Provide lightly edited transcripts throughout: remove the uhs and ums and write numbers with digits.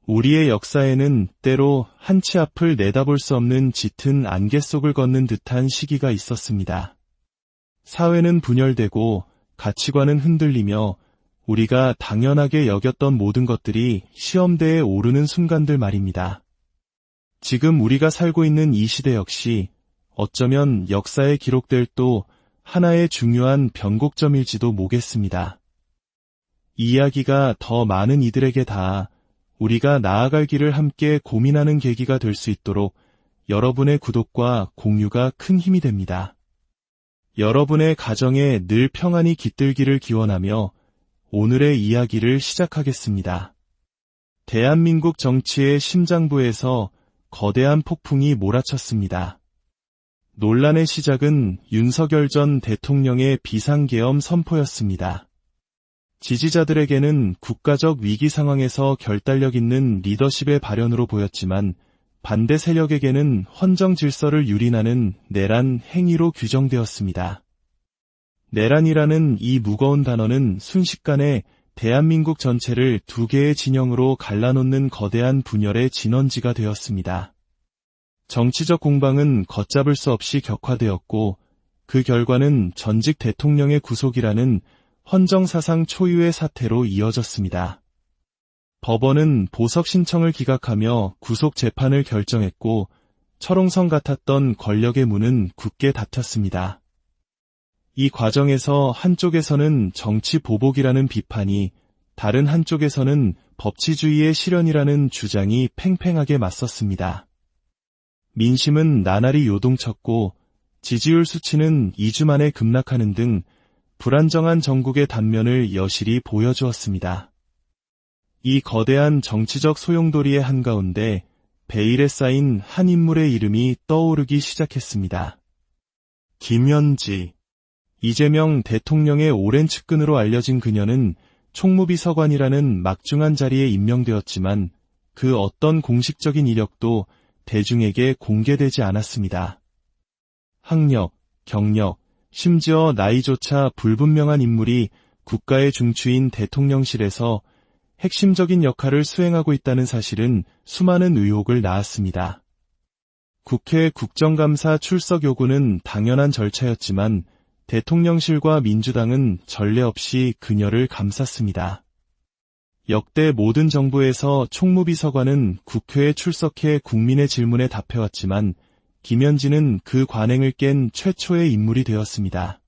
우리의 역사에는 때로 한치 앞을 내다볼 수 없는 짙은 안개 속을 걷는 듯한 시기가 있었습니다. 사회는 분열되고 가치관은 흔들리며 우리가 당연하게 여겼던 모든 것들이 시험대에 오르는 순간들 말입니다. 지금 우리가 살고 있는 이 시대 역시 어쩌면 역사에 기록될 또 하나의 중요한 변곡점일지도 모르겠습니다. 이 이야기가 더 많은 이들에게 닿아 우리가 나아갈 길을 함께 고민하는 계기가 될 수 있도록 여러분의 구독과 공유가 큰 힘이 됩니다. 여러분의 가정에 늘 평안이 깃들기를 기원하며 오늘의 이야기를 시작하겠습니다. 대한민국 정치의 심장부에서 거대한 폭풍이 몰아쳤습니다. 논란의 시작은 윤석열 전 대통령의 비상계엄 선포였습니다. 지지자들에게는 국가적 위기 상황에서 결단력 있는 리더십의 발현으로 보였지만 반대 세력에게는 헌정 질서를 유린하는 내란 행위로 규정되었습니다. 내란이라는 이 무거운 단어는 순식간에 대한민국 전체를 두 개의 진영으로 갈라놓는 거대한 분열의 진원지가 되었습니다. 정치적 공방은 걷잡을 수 없이 격화되었고 그 결과는 전직 대통령의 구속이라는 헌정사상 초유의 사태로 이어졌습니다. 법원은 보석 신청을 기각하며 구속 재판을 결정했고 철옹성 같았던 권력의 문은 굳게 닫혔습니다. 이 과정에서 한쪽에서는 정치 보복이라는 비판이, 다른 한쪽에서는 법치주의의 실현이라는 주장이 팽팽하게 맞섰습니다. 민심은 나날이 요동쳤고 지지율 수치는 2주 만에 급락하는 등 불안정한 정국의 단면을 여실히 보여주었습니다. 이 거대한 정치적 소용돌이의 한가운데 베일에 쌓인 한 인물의 이름이 떠오르기 시작했습니다. 김현지. 이재명 대통령의 오랜 측근으로 알려진 그녀는 총무비서관이라는 막중한 자리에 임명되었지만 그 어떤 공식적인 이력도 대중에게 공개되지 않았습니다. 학력, 경력, 심지어 나이조차 불분명한 인물이 국가의 중추인 대통령실에서 핵심적인 역할을 수행하고 있다는 사실은 수많은 의혹을 낳았습니다. 국회 국정감사 출석 요구는 당연한 절차였지만 대통령실과 민주당은 전례 없이 그녀를 감쌌습니다. 역대 모든 정부에서 총무비서관은 국회에 출석해 국민의 질문에 답해왔지만 김현지는 그 관행을 깬 최초의 인물이 되었습니다.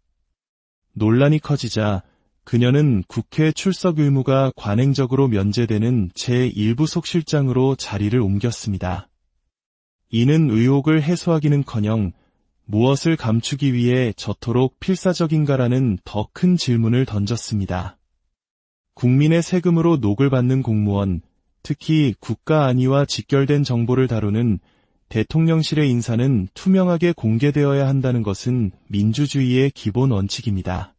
논란이 커지자 그녀는 국회 출석 의무가 관행적으로 면제되는 제1부속실장으로 자리를 옮겼습니다. 이는 의혹을 해소하기는커녕 무엇을 감추기 위해 저토록 필사적인가라는 더 큰 질문을 던졌습니다. 국민의 세금으로 녹을 받는 공무원, 특히 국가 안위와 직결된 정보를 다루는 대통령실의 인사는 투명하게 공개되어야 한다는 것은 민주주의의 기본 원칙입니다.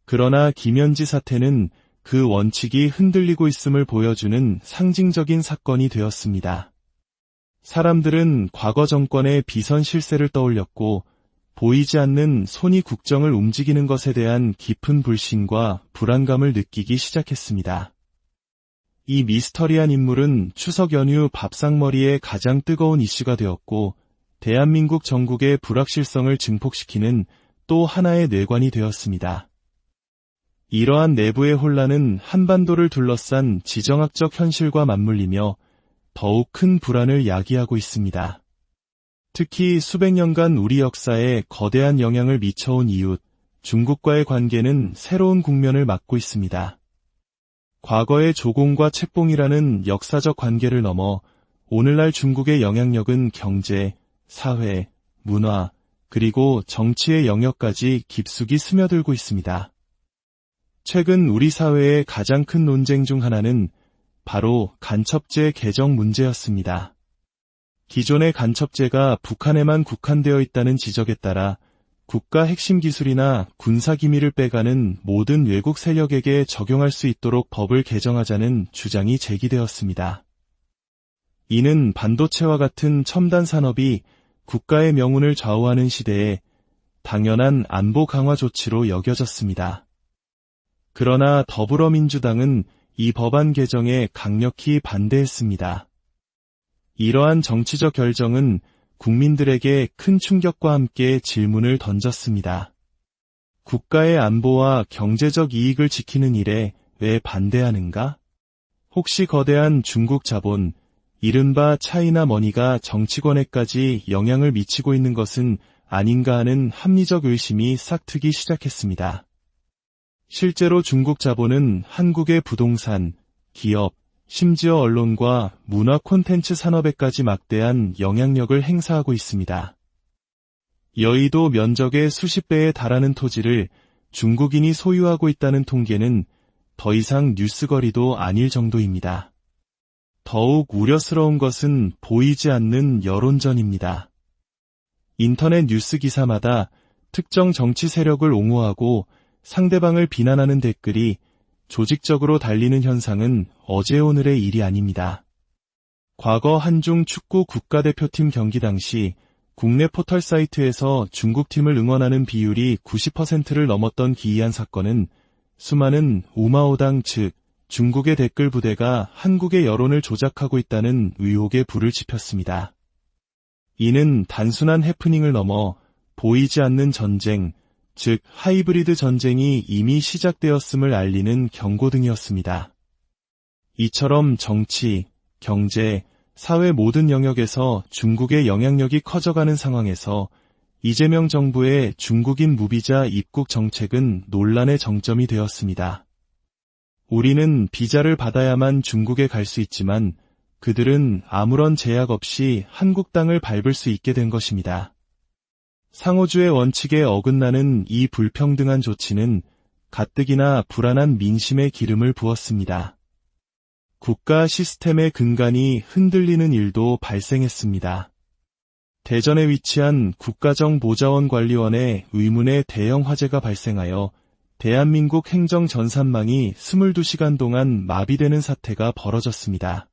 그러나 김현지 사태는 그 원칙이 흔들리고 있음을 보여주는 상징적인 사건이 되었습니다. 사람들은 과거 정권의 비선 실세를 떠올렸고 보이지 않는 손이 국정을 움직이는 것에 대한 깊은 불신과 불안감을 느끼기 시작했습니다. 이 미스터리한 인물은 추석 연휴 밥상머리에 가장 뜨거운 이슈가 되었고 대한민국 정국의 불확실성을 증폭시키는 또 하나의 뇌관이 되었습니다. 이러한 내부의 혼란은 한반도를 둘러싼 지정학적 현실과 맞물리며 더욱 큰 불안을 야기하고 있습니다. 특히 수백 년간 우리 역사에 거대한 영향을 미쳐온 이웃, 중국과의 관계는 새로운 국면을 맞고 있습니다. 과거의 조공과 책봉이라는 역사적 관계를 넘어 오늘날 중국의 영향력은 경제, 사회, 문화, 그리고 정치의 영역까지 깊숙이 스며들고 있습니다. 최근 우리 사회의 가장 큰 논쟁 중 하나는 바로 간첩제 개정 문제였습니다. 기존의 간첩제가 북한에만 국한되어 있다는 지적에 따라 국가 핵심 기술이나 군사 기밀을 빼가는 모든 외국 세력에게 적용할 수 있도록 법을 개정하자는 주장이 제기되었습니다. 이는 반도체와 같은 첨단 산업이 국가의 명운을 좌우하는 시대에 당연한 안보 강화 조치로 여겨졌습니다. 그러나 더불어민주당은 이 법안 개정에 강력히 반대했습니다. 이러한 정치적 결정은 국민들에게 큰 충격과 함께 질문을 던졌습니다. 국가의 안보와 경제적 이익을 지키는 일에 왜 반대하는가? 혹시 거대한 중국 자본, 이른바 차이나 머니가 정치권에까지 영향을 미치고 있는 것은 아닌가 하는 합리적 의심이 싹트기 시작했습니다. 실제로 중국 자본은 한국의 부동산, 기업, 심지어 언론과 문화 콘텐츠 산업에까지 막대한 영향력을 행사하고 있습니다. 여의도 면적의 수십 배에 달하는 토지를 중국인이 소유하고 있다는 통계는 더 이상 뉴스거리도 아닐 정도입니다. 더욱 우려스러운 것은 보이지 않는 여론전입니다. 인터넷 뉴스 기사마다 특정 정치 세력을 옹호하고 상대방을 비난하는 댓글이 조직적으로 달리는 현상은 어제 오늘의 일이 아닙니다. 과거 한중 축구 국가대표팀 경기 당시 국내 포털 사이트에서 중국팀을 응원하는 비율이 90%를 넘었던 기이한 사건은 수많은 우마오당 즉 중국의 댓글 부대가 한국의 여론을 조작하고 있다는 의혹에 불을 지폈습니다. 이는 단순한 해프닝을 넘어 보이지 않는 전쟁, 즉 하이브리드 전쟁이 이미 시작되었음을 알리는 경고등이었습니다. 이처럼 정치, 경제, 사회 모든 영역에서 중국의 영향력이 커져가는 상황에서 이재명 정부의 중국인 무비자 입국 정책은 논란의 정점이 되었습니다. 우리는 비자를 받아야만 중국에 갈 수 있지만 그들은 아무런 제약 없이 한국 땅을 밟을 수 있게 된 것입니다. 상호주의 원칙에 어긋나는 이 불평등한 조치는 가뜩이나 불안한 민심에 기름을 부었습니다. 국가 시스템의 근간이 흔들리는 일도 발생했습니다. 대전에 위치한 국가정보자원관리원의 의문의 대형 화재가 발생하여 대한민국 행정 전산망이 22시간 동안 마비되는 사태가 벌어졌습니다.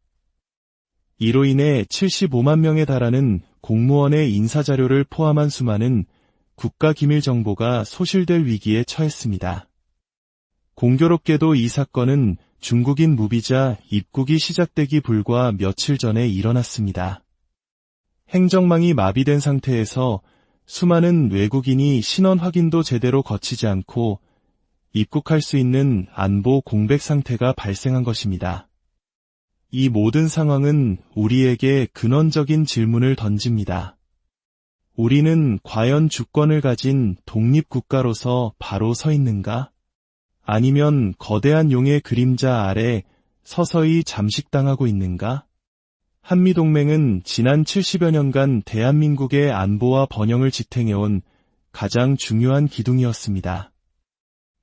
이로 인해 75만 명에 달하는 공무원의 인사자료를 포함한 수많은 국가기밀 정보가 소실될 위기에 처했습니다. 공교롭게도 이 사건은 중국인 무비자 입국이 시작되기 불과 며칠 전에 일어났습니다. 행정망이 마비된 상태에서 수많은 외국인이 신원 확인도 제대로 거치지 않고 입국할 수 있는 안보 공백 상태가 발생한 것입니다. 이 모든 상황은 우리에게 근원적인 질문을 던집니다. 우리는 과연 주권을 가진 독립국가로서 바로 서 있는가? 아니면 거대한 용의 그림자 아래 서서히 잠식당하고 있는가? 한미동맹은 지난 70여 년간 대한민국의 안보와 번영을 지탱해온 가장 중요한 기둥이었습니다.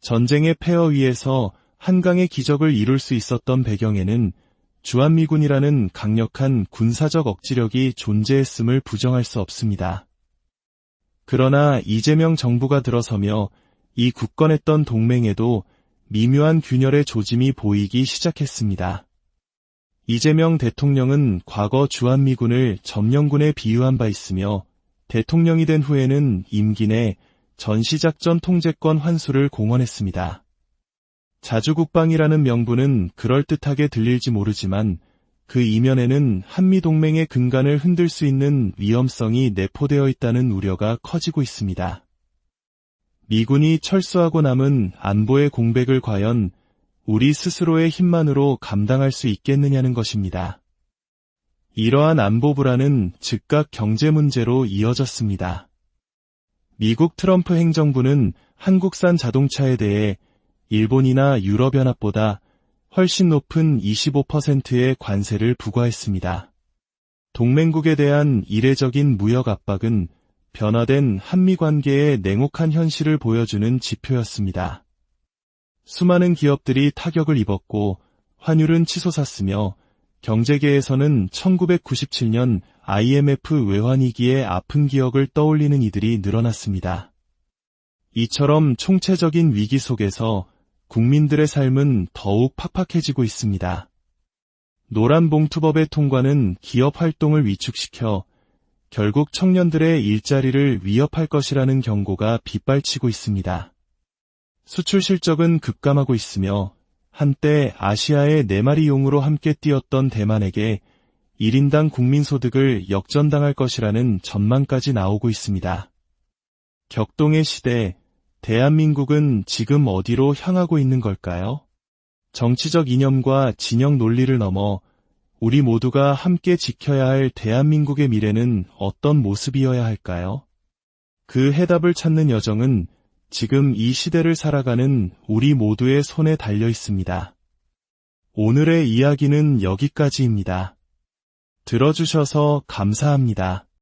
전쟁의 폐허 위에서 한강의 기적을 이룰 수 있었던 배경에는 주한미군이라는 강력한 군사적 억지력이 존재했음을 부정할 수 없습니다. 그러나 이재명 정부가 들어서며 이 굳건했던 동맹에도 미묘한 균열의 조짐이 보이기 시작했습니다. 이재명 대통령은 과거 주한미군을 점령군에 비유한 바 있으며 대통령이 된 후에는 임기 내 전시작전 통제권 환수를 공언했습니다. 자주국방이라는 명분은 그럴듯하게 들릴지 모르지만 그 이면에는 한미동맹의 근간을 흔들 수 있는 위험성이 내포되어 있다는 우려가 커지고 있습니다. 미군이 철수하고 남은 안보의 공백을 과연 우리 스스로의 힘만으로 감당할 수 있겠느냐는 것입니다. 이러한 안보 불안은 즉각 경제 문제로 이어졌습니다. 미국 트럼프 행정부는 한국산 자동차에 대해 일본이나 유럽연합보다 훨씬 높은 25%의 관세를 부과했습니다. 동맹국에 대한 이례적인 무역 압박은 변화된 한미 관계의 냉혹한 현실을 보여주는 지표였습니다. 수많은 기업들이 타격을 입었고 환율은 치솟았으며 경제계에서는 1997년 IMF 외환위기의 아픈 기억을 떠올리는 이들이 늘어났습니다. 이처럼 총체적인 위기 속에서 국민들의 삶은 더욱 팍팍해지고 있습니다. 노란봉투법의 통과는 기업 활동을 위축시켜 결국 청년들의 일자리를 위협할 것이라는 경고가 빗발치고 있습니다. 수출 실적은 급감하고 있으며 한때 아시아의 4마리 용으로 함께 뛰었던 대만에게 1인당 국민소득을 역전당할 것이라는 전망까지 나오고 있습니다. 격동의 시대, 대한민국은 지금 어디로 향하고 있는 걸까요? 정치적 이념과 진영 논리를 넘어 우리 모두가 함께 지켜야 할 대한민국의 미래는 어떤 모습이어야 할까요? 그 해답을 찾는 여정은 지금 이 시대를 살아가는 우리 모두의 손에 달려 있습니다. 오늘의 이야기는 여기까지입니다. 들어주셔서 감사합니다.